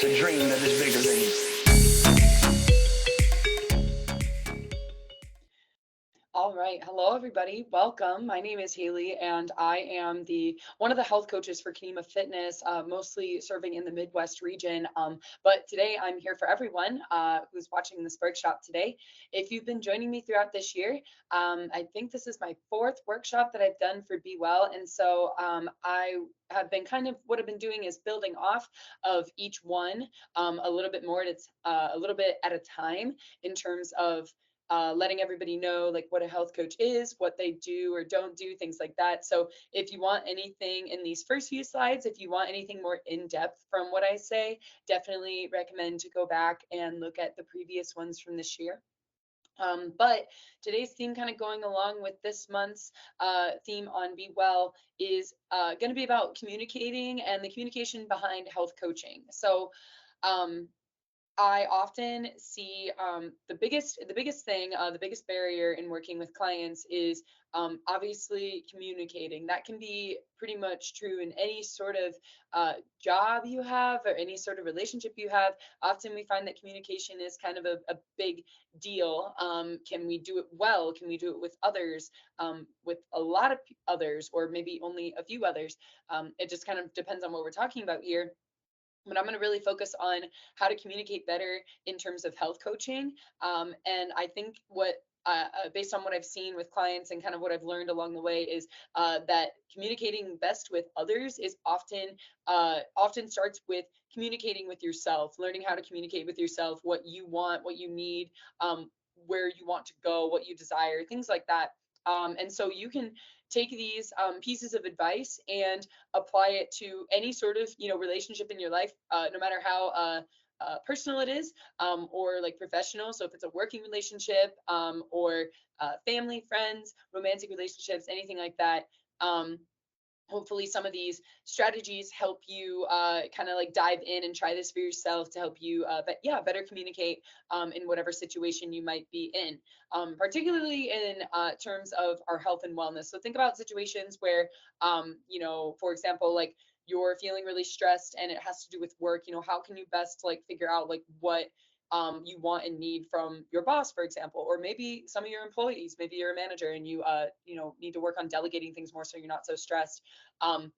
a dream that is bigger than you. All right. Hello, everybody. Welcome. My name is Haley, and I am the one of the health coaches for Kenema Fitness, mostly serving in the Midwest region. But today I'm here for everyone who's watching this workshop today. If you've been joining me throughout this year, I think this is my fourth workshop that I've done for Be Well, and so I have been what I've been doing is building off of each one a little bit more. It's a little bit at a time in terms of letting everybody know like what a health coach is, what they do or don't do, things like that. So if you want anything in these first few slides, if you want anything more in depth from what I say, definitely recommend to go back and look at the previous ones from this year. But today's theme, kind of going along with this month's theme on Be Well, is going to be about communicating and the communication behind health coaching. So um, I often see the biggest barrier in working with clients is obviously communicating. That can be pretty much true in any sort of job you have or any sort of relationship you have. Often we find that communication is kind of a big deal. Can we do it well? Can we do it with others, with a lot of others, or maybe only a few others? It just kind of depends on what we're talking about here, but I'm going to really focus on how to communicate better in terms of health coaching. And I think based on what I've seen with clients and kind of what I've learned along the way, is that communicating best with others is often starts with communicating with yourself, learning how to communicate with yourself, what you want, what you need, where you want to go, what you desire, things like that. And so you can take these pieces of advice and apply it to any sort of relationship in your life, no matter how personal it is, or like professional. So if it's a working relationship, or family, friends, romantic relationships, anything like that. Hopefully some of these strategies help you kind of like dive in and try this for yourself to help you but yeah, better communicate in whatever situation you might be in, particularly in terms of our health and wellness. So think about situations where for example, like you're feeling really stressed and it has to do with work. How can you best like figure out like what you want and need from your boss, for example, or maybe some of your employees. Maybe you're a manager and you need to work on delegating things more so you're not so stressed. um,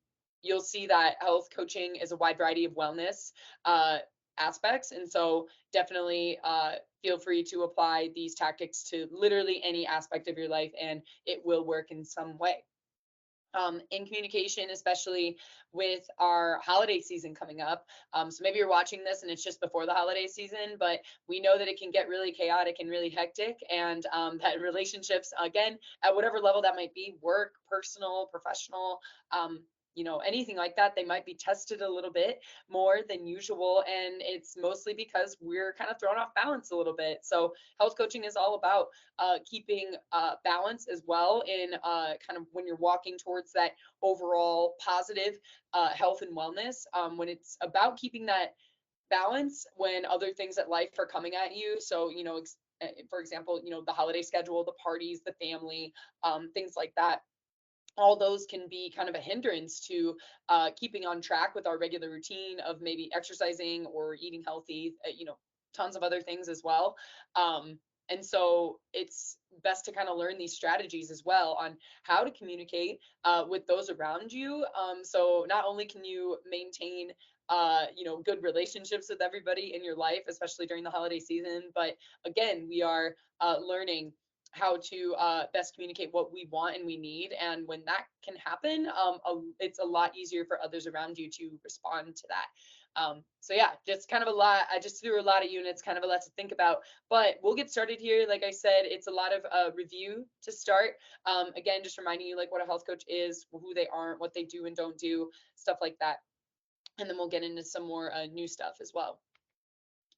you'll see that health coaching is a wide variety of wellness uh, aspects, and so definitely feel free to apply these tactics to literally any aspect of your life and it will work in some way. In communication, especially with our holiday season coming up. So maybe you're watching this and it's just before the holiday season, but we know that it can get really chaotic and really hectic, and that relationships, again, at whatever level that might be, work, personal, professional, anything like that, they might be tested a little bit more than usual. And it's mostly because we're kind of thrown off balance a little bit. So health coaching is all about keeping balance as well in kind of when you're walking towards that overall positive health and wellness. When it's about keeping that balance when other things at life are coming at you. So, for example, the holiday schedule, the parties, the family, things like that. All those can be kind of a hindrance to keeping on track with our regular routine of maybe exercising or eating healthy, tons of other things as well. And so it's best to kind of learn these strategies as well on how to communicate with those around you. So not only can you maintain good relationships with everybody in your life, especially during the holiday season, but again, we are learning how to best communicate what we want and we need. And when that can happen, it's a lot easier for others around you to respond to that. So yeah, just kind of a lot. I just threw a lot of units, kind of a lot to think about, but we'll get started here. Like I said, it's a lot of review to start. Again, just reminding you like what a health coach is, who they aren't, what they do and don't do, stuff like that. And then we'll get into some more new stuff as well.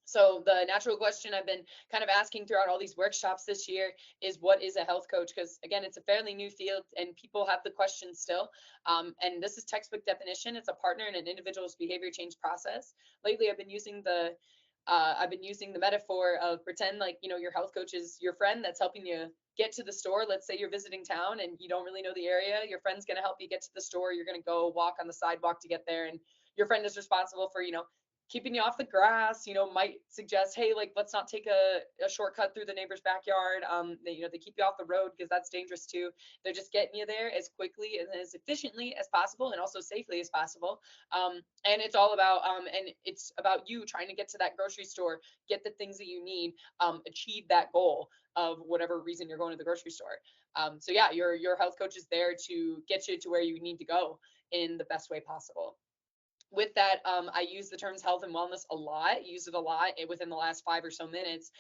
So the natural question I've been kind of asking throughout all these workshops this year is, what is a health coach? Because again, it's a fairly new field and people have the question still. And this is textbook definition. It's a partner in an individual's behavior change process. Lately, I've been using the metaphor of pretend like, your health coach is your friend that's helping you get to the store. Let's say you're visiting town and you don't really know the area. Your friend's going to help you get to the store. You're going to go walk on the sidewalk to get there. And your friend is responsible for, keeping you off the grass, might suggest, hey, like, let's not take a shortcut through the neighbor's backyard. They keep you off the road because that's dangerous too. They're just getting you there as quickly and as efficiently as possible and also safely as possible. And it's all about, and it's about you trying to get to that grocery store, get the things that you need, achieve that goal of whatever reason you're going to the grocery store. So yeah, your health coach is there to get you to where you need to go in the best way possible. With that, I use the terms health and wellness a lot, use it a lot within the last 5 or so minutes.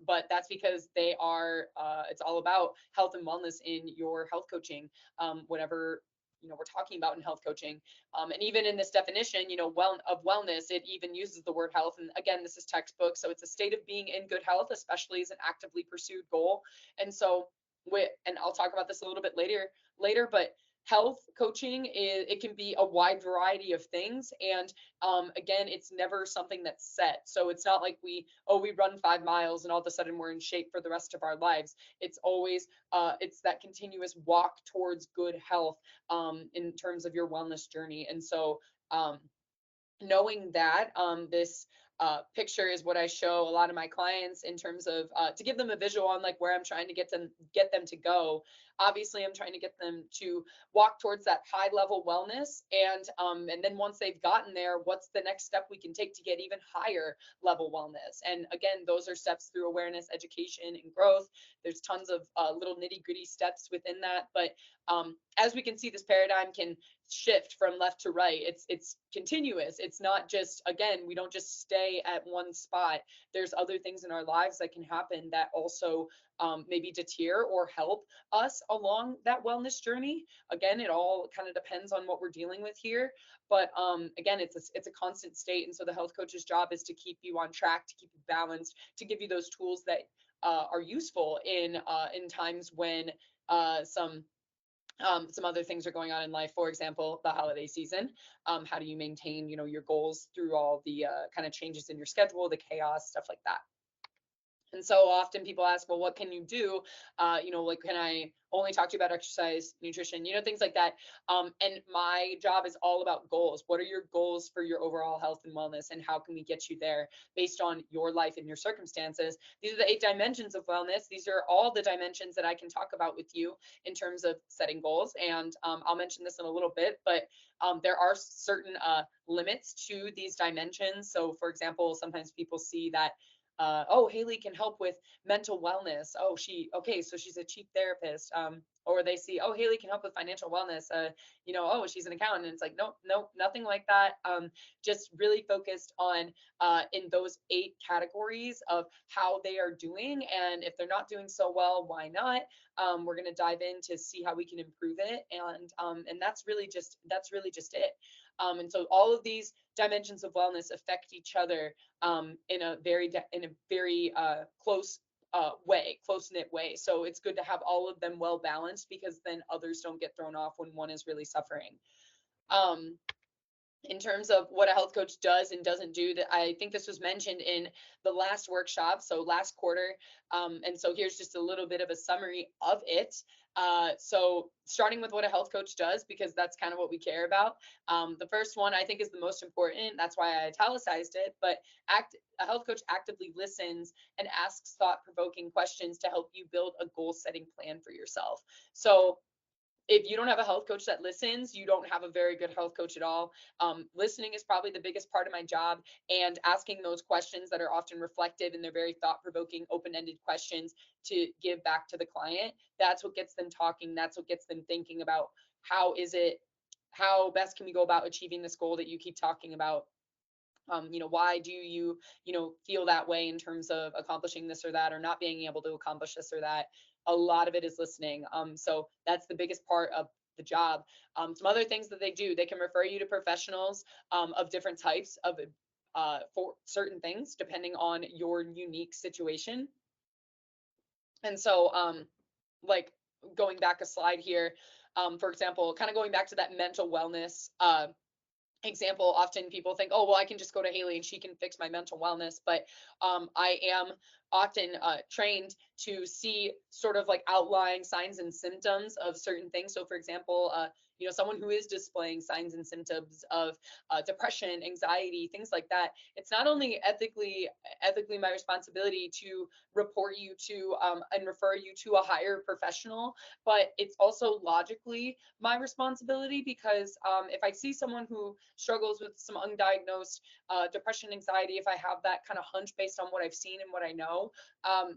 But that's because they are, it's all about health and wellness in your health coaching, whatever, we're talking about in health coaching. And even in this definition, of wellness, it even uses the word health. And again, this is textbook. So it's a state of being in good health, especially as an actively pursued goal. And so and I'll talk about this a little bit later, but health coaching it can be a wide variety of things. And again, it's never something that's set. So it's not like we run 5 miles and all of a sudden we're in shape for the rest of our lives. It's always it's that continuous walk towards good health in terms of your wellness journey. And so knowing that this picture is what I show a lot of my clients in terms of to give them a visual on like where I'm trying to get them to go. Obviously, I'm trying to get them to walk towards that high level wellness, and then once they've gotten there, what's the next step we can take to get even higher level wellness? And again, those are steps through awareness, education, and growth. There's tons of little nitty gritty steps within that, but as we can see, this paradigm can shift from left to right. It's continuous. It's not just, again, we don't just stay at one spot. There's other things in our lives that can happen that also maybe deter or help us along that wellness journey. Again, it all kind of depends on what we're dealing with here, but again, it's a constant state. And so the health coach's job is to keep you on track, to keep you balanced, to give you those tools that are useful in times when some other things are going on in life. For example, the holiday season. How do you maintain, your goals through all the kind of changes in your schedule, the chaos, stuff like that? And so often people ask, well, what can you do? Like, can I only talk to you about exercise, nutrition, things like that. And my job is all about goals. What are your goals for your overall health and wellness? And how can we get you there based on your life and your circumstances? These are the 8 dimensions of wellness. These are all the dimensions that I can talk about with you in terms of setting goals. And I'll mention this in a little bit, but there are certain limits to these dimensions. So for example, sometimes people see that oh, Haley can help with mental wellness. Oh, so she's a chief therapist. Or they see, oh, Haley can help with financial wellness. Oh, she's an accountant. And it's like, nope, nothing like that. Just really focused on in those 8 categories of how they are doing. And if they're not doing so well, why not? We're going to dive in to see how we can improve it. And that's really just it. And so all of these dimensions of wellness affect each other in a very close close-knit way. So it's good to have all of them well balanced, because then others don't get thrown off when one is really suffering. In terms of what a health coach does and doesn't do, that I think this was mentioned in the last workshop, so last quarter. And so here's just a little bit of a summary of it. So starting with what a health coach does, because that's kind of what we care about. The first one I think is the most important. That's why I italicized it. But a health coach actively listens and asks thought-provoking questions to help you build a goal-setting plan for yourself. So if you don't have a health coach that listens, you don't have a very good health coach at all. Listening is probably the biggest part of my job, and asking those questions that are often reflective and they're very thought-provoking, open-ended questions to give back to the client. That's what gets them talking. That's what gets them thinking about how best can we go about achieving this goal that you keep talking about. Why do you, feel that way in terms of accomplishing this or that, or not being able to accomplish this or that? A lot of it is listening. So that's the biggest part of the job. Some other things that they do, they can refer you to professionals of different types of for certain things, depending on your unique situation. And so, like going back a slide here, for example, kind of going back to that mental wellness example, often people think, oh, well, I can just go to Haley and she can fix my mental wellness. But I am often trained to see sort of like outlying signs and symptoms of certain things. So, for example, someone who is displaying signs and symptoms of depression, anxiety, things like that. It's not only ethically my responsibility to report you to and refer you to a higher professional, but it's also logically my responsibility because if I see someone who struggles with some undiagnosed depression, anxiety, if I have that kind of hunch based on what I've seen and what I know,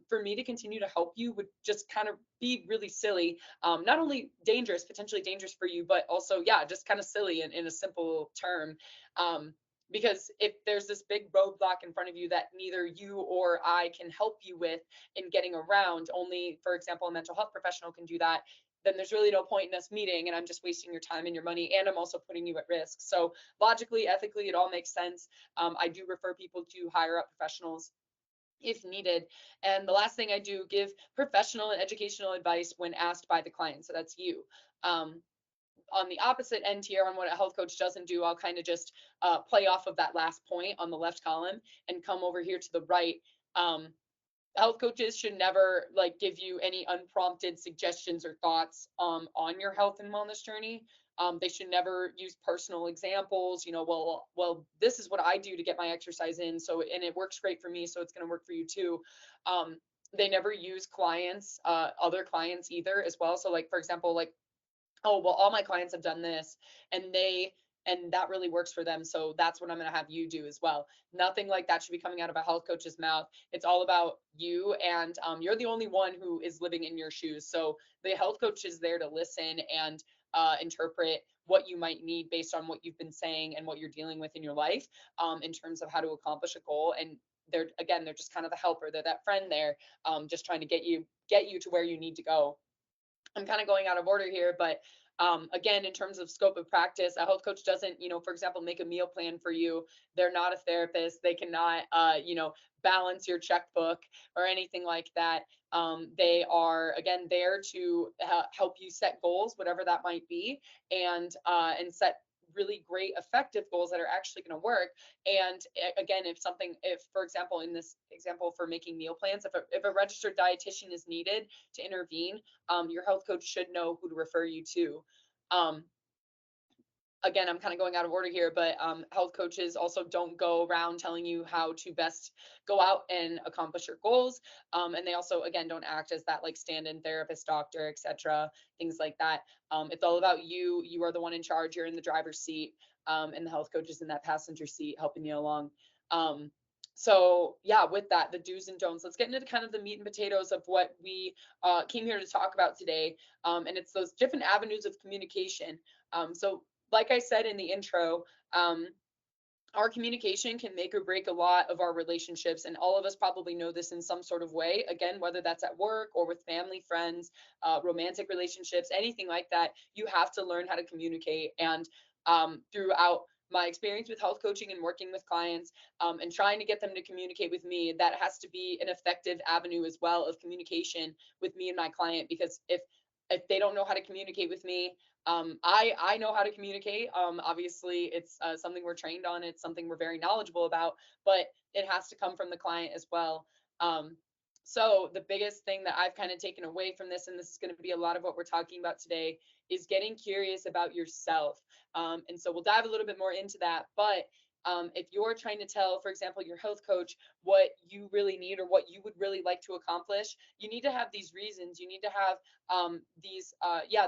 for me to continue to help you would just kind of be really silly. Not only dangerous, potentially dangerous for you, but also, yeah, just kind of silly in a simple term. Um, because if there's this big roadblock in front of you that neither you or I can help you with in getting around, only, for example, a mental health professional can do that, then there's really no point in us meeting, and I'm just wasting your time and your money, and I'm also putting you at risk. So logically, ethically, it all makes sense. I do refer people to higher up professionals if needed. And the last thing I do, give professional and educational advice when asked by the client. So that's you. Um, on the opposite end here, on what a health coach doesn't do, I'll kind of just play off of that last point on the left column and come over here to the right. Um, Health coaches should never like give you any unprompted suggestions or thoughts on your health and wellness journey. They should never use personal examples. This is what I do to get my exercise in, so and it works great for me, so it's going to work for you too. Um, they never use other clients either as well. So like, for example, like, oh, well, all my clients have done this and that really works for them, so that's what I'm going to have you do as well. Nothing like that should be coming out of a health coach's mouth. It's all about you, and you're the only one who is living in your shoes. So the health coach is there to listen and interpret what you might need based on what you've been saying and what you're dealing with in your life, in terms of how to accomplish a goal. And they're just kind of the helper. They're that friend there, just trying to get you to where you need to go. I'm kind of going out of order here, but again, in terms of scope of practice, a health coach doesn't, for example, make a meal plan for you. They're not a therapist. They cannot, balance your checkbook or anything like that. They are, again, there to help you set goals, whatever that might be, and set really great effective goals that are actually going to work. And again, if for example, in this example for making meal plans, if a registered dietitian is needed to intervene, your health coach should know who to refer you to. Um, Again, I'm kind of going out of order here, but health coaches also don't go around telling you how to best go out and accomplish your goals. And they also, again, don't act as that like stand-in therapist, doctor, etc., things like that. It's all about you. You are the one in charge. You're in the driver's seat, and the health coach is in that passenger seat helping you along. So yeah, with that, the do's and don'ts, let's get into kind of the meat and potatoes of what we came here to talk about today. And it's those different avenues of communication. So like I said in the intro, our communication can make or break a lot of our relationships, and all of us probably know this in some sort of way. Again, whether that's at work or with family, friends, romantic relationships, anything like that, you have to learn how to communicate. And throughout my experience with health coaching and working with clients, and trying to get them to communicate with me, that has to be an effective avenue as well of communication with me and my client. Because if they don't know how to communicate with me, I know how to communicate. Obviously, it's something we're trained on. It's something we're very knowledgeable about, but it has to come from the client as well. Um, so the biggest thing that I've kind of taken away from this, and this is going to be a lot of what we're talking about today, is getting curious about yourself. And so we'll dive a little bit more into that. But if you're trying to tell, for example, your health coach what you really need or what you would really like to accomplish, you need to have these reasons. You need to have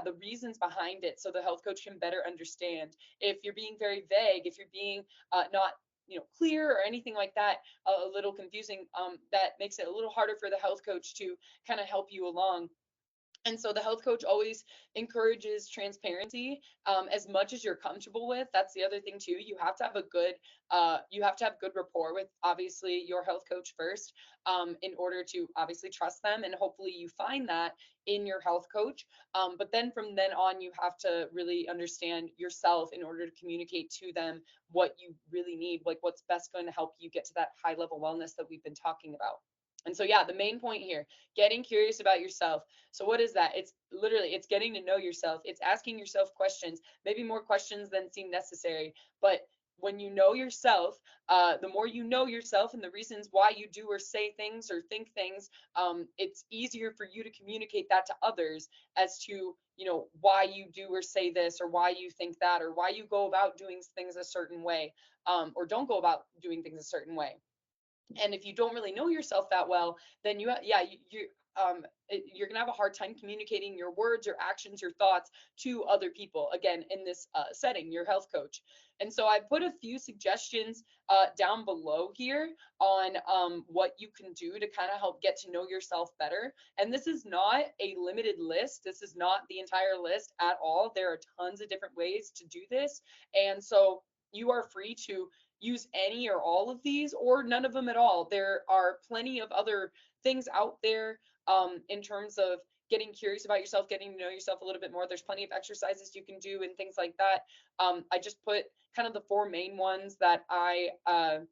the reasons behind it, so the health coach can better understand. If you're being very vague, if you're being not clear or anything like that, a little confusing, that makes it a little harder for the health coach to kind of help you along. And so the health coach always encourages transparency, as much as you're comfortable with. That's the other thing too. You have to have good rapport with, obviously, your health coach first, in order to obviously trust them. And hopefully you find that in your health coach. But then from then on, you have to really understand yourself in order to communicate to them what you really need, like what's best going to help you get to that high level wellness that we've been talking about. And so, yeah, the main point here, getting curious about yourself. So what is that? It's getting to know yourself. It's asking yourself questions, maybe more questions than seem necessary, but when you know yourself, the more you know yourself and the reasons why you do or say things or think things, it's easier for you to communicate that to others as to, why you do or say this, or why you think that, or why you go about doing things a certain way, or don't go about doing things a certain way. And if you don't really know yourself that well, then you're gonna have a hard time communicating your words, your actions, your thoughts to other people. Again, in this setting, your health coach. And so I put a few suggestions down below here on what you can do to kind of help get to know yourself better. And this is not a limited list. This is not the entire list at all. There are tons of different ways to do this. And so you are free to use any or all of these or none of them at all. There are plenty of other things out there in terms of getting curious about yourself, getting to know yourself a little bit more. There's plenty of exercises you can do and things like that. I just put kind of the four main ones that I've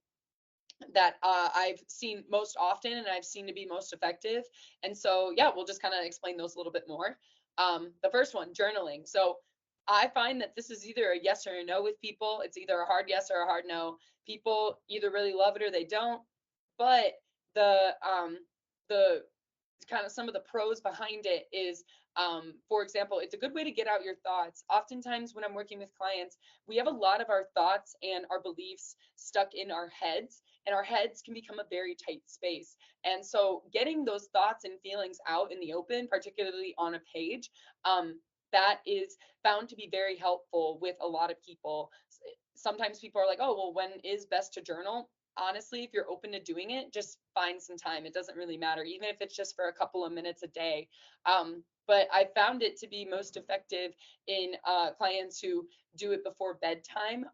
seen most often and I've seen to be most effective. And so, yeah, we'll just kind of explain those a little bit more. The first one, journaling. So I find that this is either a yes or a no with people. It's either a hard yes or a hard no. People either really love it or they don't. But the kind of some of the pros behind it is, for example, it's a good way to get out your thoughts. Oftentimes when I'm working with clients, we have a lot of our thoughts and our beliefs stuck in our heads, and our heads can become a very tight space. And so getting those thoughts and feelings out in the open, particularly on a page, that is found to be very helpful with a lot of people. Sometimes people are like, oh, well, when is best to journal? Honestly, if you're open to doing it, just find some time. It doesn't really matter, even if it's just for a couple of minutes a day. But I found it to be most effective in clients who do it before bedtime,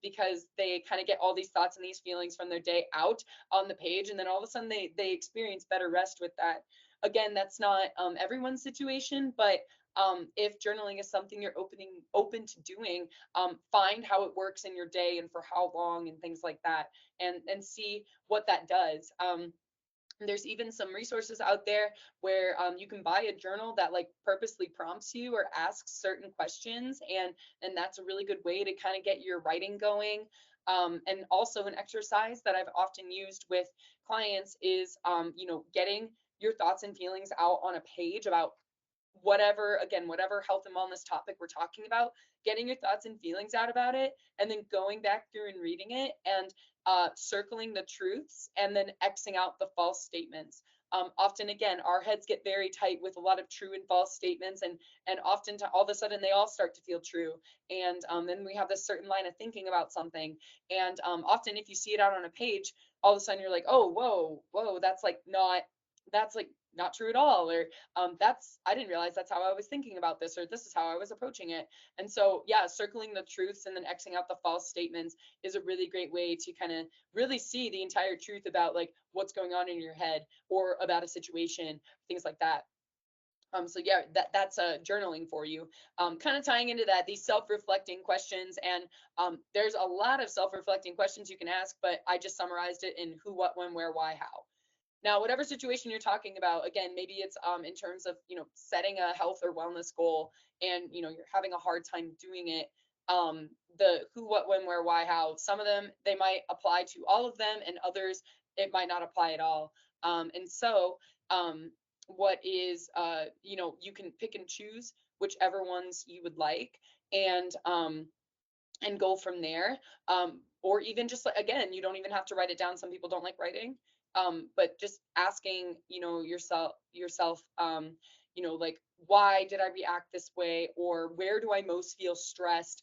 because they kind of get all these thoughts and these feelings from their day out on the page, and then all of a sudden they experience better rest with that. Again, that's not everyone's situation, but if journaling is something you're open to doing, find how it works in your day and for how long and things like that, and see what that does. There's even some resources out there where you can buy a journal that like purposely prompts you or asks certain questions, and that's a really good way to kind of get your writing going. And also an exercise that I've often used with clients is getting your thoughts and feelings out on a page about whatever health and wellness topic we're talking about, getting your thoughts and feelings out about it, and then going back through and reading it, and circling the truths, and then Xing out the false statements. Often, again, our heads get very tight with a lot of true and false statements, and often all of a sudden they all start to feel true. And then we have this certain line of thinking about something, and often if you see it out on a page, all of a sudden you're like, oh, whoa, that's like not true at all, or that's I didn't realize that's how I was thinking about this, or this is how I was approaching it. And so, yeah, circling the truths and then Xing out the false statements is a really great way to kind of really see the entire truth about like what's going on in your head or about a situation, things like that. So yeah, that's journaling for you. Kind of tying into that, these self-reflecting questions, and there's a lot of self-reflecting questions you can ask, but I just summarized it in who, what, when, where, why, how. Now, whatever situation you're talking about, again, maybe it's in terms of, setting a health or wellness goal, and, you're having a hard time doing it. The who, what, when, where, why, how, some of them, they might apply to all of them, and others, it might not apply at all. And so what is, you can pick and choose whichever ones you would like, and go from there. Or even just like, again, you don't even have to write it down. Some people don't like writing. But just asking, yourself, like, why did I react this way? Or where do I most feel stressed?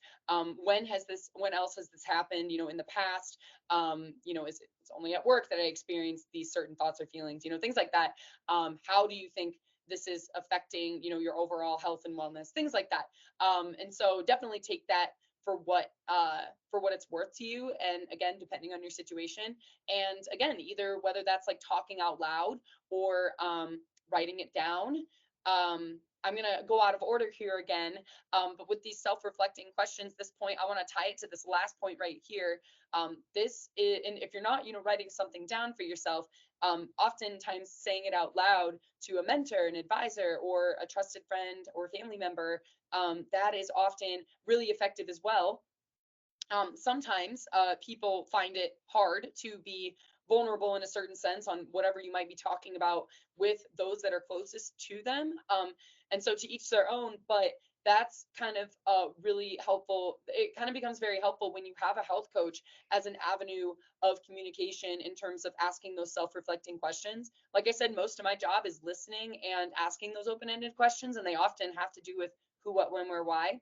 When else has this happened, in the past? Is it's only at work that I experience these certain thoughts or feelings, things like that. How do you think this is affecting, your overall health and wellness, things like that. And so definitely take that for what it's worth to you, and again, depending on your situation. And again, either whether that's like talking out loud or writing it down. I'm going to go out of order here again, but with these self-reflecting questions, this point, I want to tie it to this last point right here. This is, and if you're not, writing something down for yourself, oftentimes saying it out loud to a mentor, an advisor, or a trusted friend or family member, that is often really effective as well. Sometimes people find it hard to be vulnerable in a certain sense on whatever you might be talking about with those that are closest to them. And so to each their own, but that's kind of really helpful. It kind of becomes very helpful when you have a health coach as an avenue of communication in terms of asking those self-reflecting questions. Like I said, most of my job is listening and asking those open-ended questions, and they often have to do with who, what, when, where, why.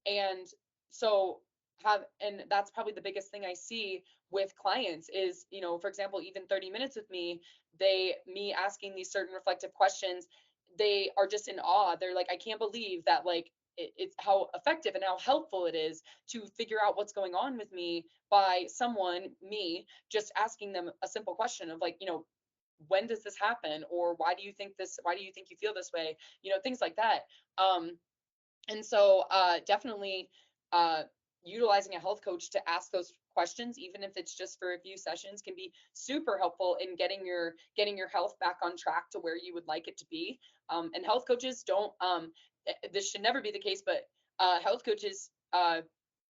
And so and that's probably the biggest thing I see with clients is, for example, even 30 minutes with me, me asking these certain reflective questions, they are just in awe. They're like, I can't believe that, like, it's how effective and how helpful it is to figure out what's going on with me by me just asking them a simple question of, like, when does this happen, or why do you think you feel this way, things like that. And so definitely uh, utilizing a health coach to ask those questions, even if it's just for a few sessions, can be super helpful in getting your health back on track to where you would like it to be. And health coaches don't this should never be the case, but health coaches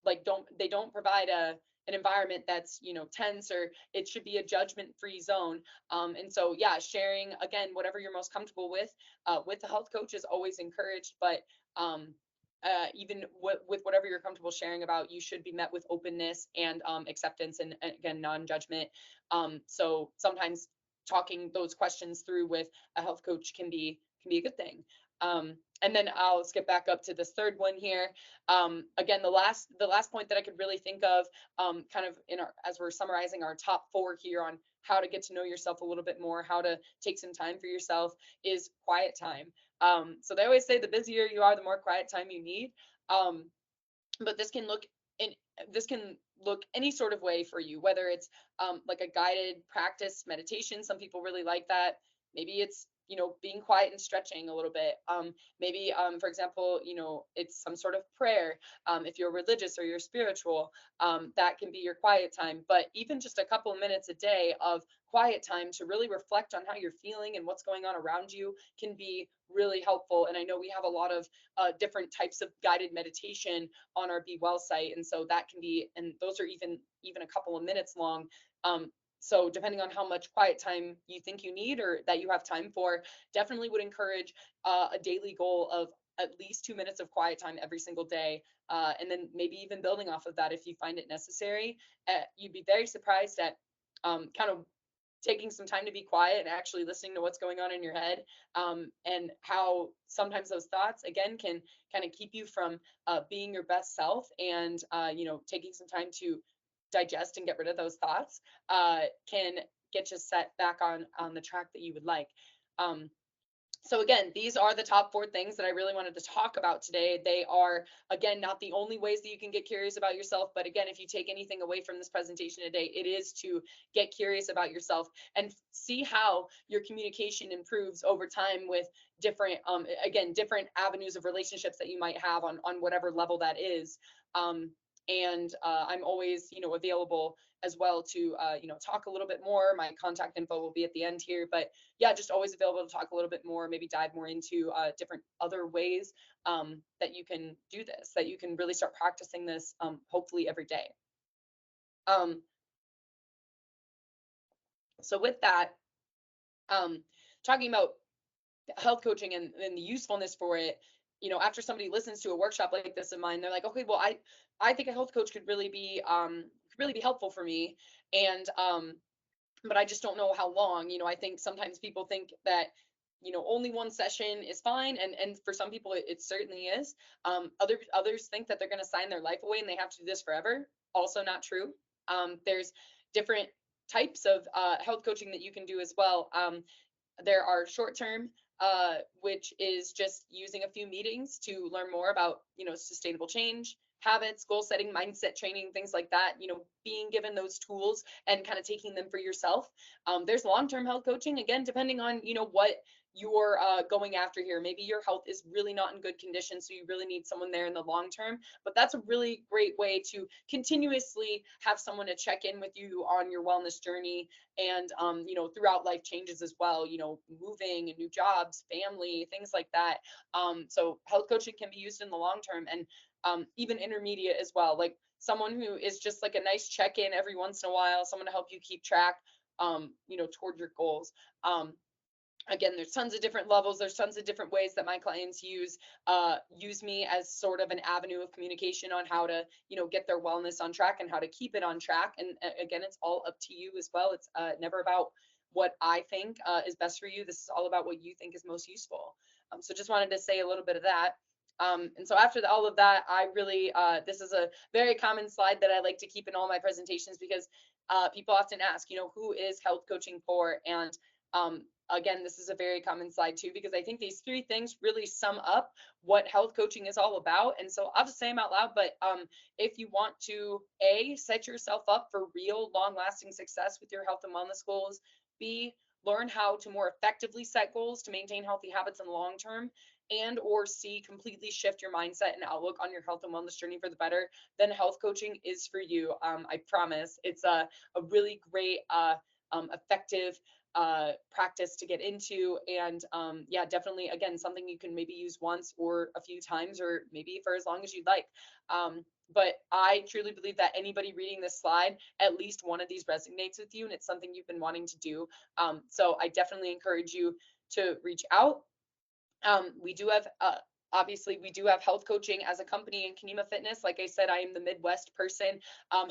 like don't provide an environment that's tense, or it should be a judgment free zone. And so yeah, sharing again whatever you're most comfortable with the health coach is always encouraged, but um, even with whatever you're comfortable sharing about, you should be met with openness and acceptance, and again, non-judgment. So sometimes talking those questions through with a health coach can be a good thing. And then I'll skip back up to this third one here. Again, the last point that I could really think of, kind of as we're summarizing our top four here on how to get to know yourself a little bit more, how to take some time for yourself, is quiet time. So they always say the busier you are, the more quiet time you need. Um, but in this can look any sort of way for you, whether it's like a guided practice meditation. Some people really like that. Maybe it's being quiet and stretching a little bit. Maybe for example, it's some sort of prayer. If you're religious or you're spiritual, that can be your quiet time. But even just a couple of minutes a day of quiet time to really reflect on how you're feeling and what's going on around you can be really helpful. And I know we have a lot of different types of guided meditation on our Be Well site, and so that can be, and those are even a couple of minutes long. So depending on how much quiet time you think you need or that you have time for, definitely would encourage a daily goal of at least 2 minutes of quiet time every single day. And then maybe even building off of that if you find it necessary. You'd be very surprised at kind of taking some time to be quiet and actually listening to what's going on in your head, and how sometimes those thoughts again can kind of keep you from being your best self, and taking some time to digest and get rid of those thoughts can get you set back on the track that you would like. um, so again, these are the top four things that I really wanted to talk about today. They are, again, not the only ways that you can get curious about yourself, but again, if you take anything away from this presentation today, it is to get curious about yourself and see how your communication improves over time with different, again, different avenues of relationships that you might have on whatever level that is. And I'm always, available as well to, talk a little bit more. My contact info will be at the end here, but yeah, just always available to talk a little bit more, maybe dive more into different other ways that you can do this, that you can really start practicing this, hopefully every day. Um, so with that, talking about health coaching and the usefulness for it, after somebody listens to a workshop like this of mine, they're like, okay, well, I think a health coach could really be helpful for me. And but I just don't know how long. I think sometimes people think that only one session is fine, and for some people it certainly is. Others think that they're going to sign their life away and they have to do this forever. Also not true. There's different types of health coaching that you can do as well. There are short term, which is just using a few meetings to learn more about sustainable change, habits, goal setting, mindset training, things like that. Being given those tools and kind of taking them for yourself. There's long term health coaching, again, depending on what you're going after here. Maybe your health is really not in good condition, so you really need someone there in the long term. But that's a really great way to continuously have someone to check in with you on your wellness journey, and throughout life changes as well. Moving and new jobs, family, things like that. So health coaching can be used in the long term, and even intermediate as well. Like someone who is just like a nice check in every once in a while, someone to help you keep track, toward your goals. Um, Again, there's tons of different levels, there's tons of different ways that my clients use me as sort of an avenue of communication on how to get their wellness on track and how to keep it on track. And again, it's all up to you as well. It's never about what I think is best for you. This is all about what you think is most useful. So just wanted to say a little bit of that. And so after all of that, I really, this is a very common slide that I like to keep in all my presentations, because people often ask, who is health coaching for? And again, this is a very common slide too, because I think these three things really sum up what health coaching is all about. And so I'll just say them out loud, but if you want to set yourself up for real long lasting success with your health and wellness goals, B, learn how to more effectively set goals to maintain healthy habits in the long term, and or C, completely shift your mindset and outlook on your health and wellness journey for the better, then health coaching is for you. I promise. It's a really great effective practice to get into, and yeah, definitely, again, something you can maybe use once or a few times, or maybe for as long as you'd like. But I truly believe that anybody reading this slide, at least one of these resonates with you and it's something you've been wanting to do. So I definitely encourage you to reach out. We do have obviously we do have health coaching as a company in Kenema Fitness. Like I said, I am the Midwest person.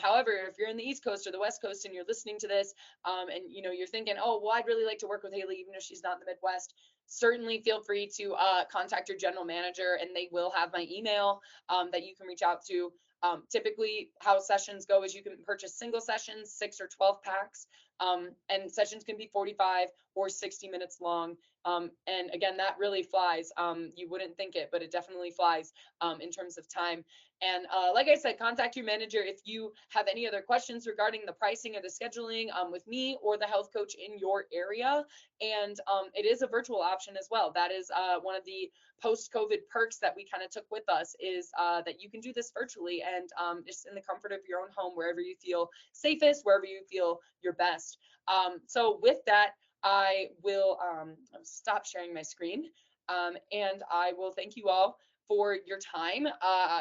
However, if you're in the East Coast or the West Coast and you're listening to this, and you're thinking, oh, well, I'd really like to work with Haley, even if she's not in the Midwest, certainly feel free to contact your general manager, and they will have my email that you can reach out to. Typically, how sessions go is you can purchase single sessions, 6 or 12 packs, and sessions can be 45 or 60 minutes long. And again, that really flies. You wouldn't think it, but it definitely flies in terms of time. And like I said, contact your manager if you have any other questions regarding the pricing or the scheduling with me or the health coach in your area. And it is a virtual option as well. That is one of the post-COVID perks that we kind of took with us, is that you can do this virtually and just in the comfort of your own home, wherever you feel safest, wherever you feel your best. So with that, I will stop sharing my screen, and I will thank you all for your time.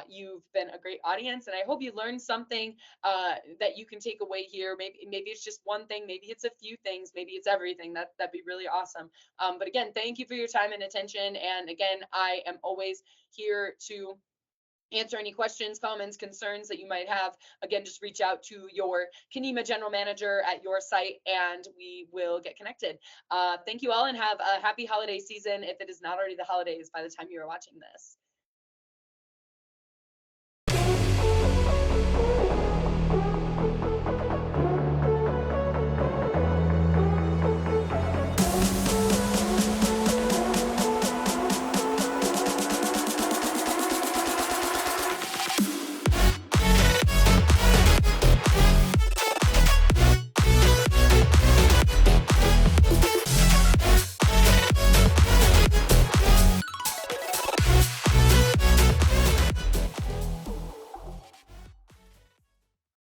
You've been a great audience, and I hope you learned something that you can take away here. Maybe it's just one thing, maybe it's a few things, maybe it's everything. That'd be really awesome. But again, thank you for your time and attention. And again, I am always here to answer any questions, comments, concerns that you might have. Again, just reach out to your Kenema general manager at your site and we will get connected. Thank you all, and have a happy holiday season if it is not already the holidays by the time you are watching this.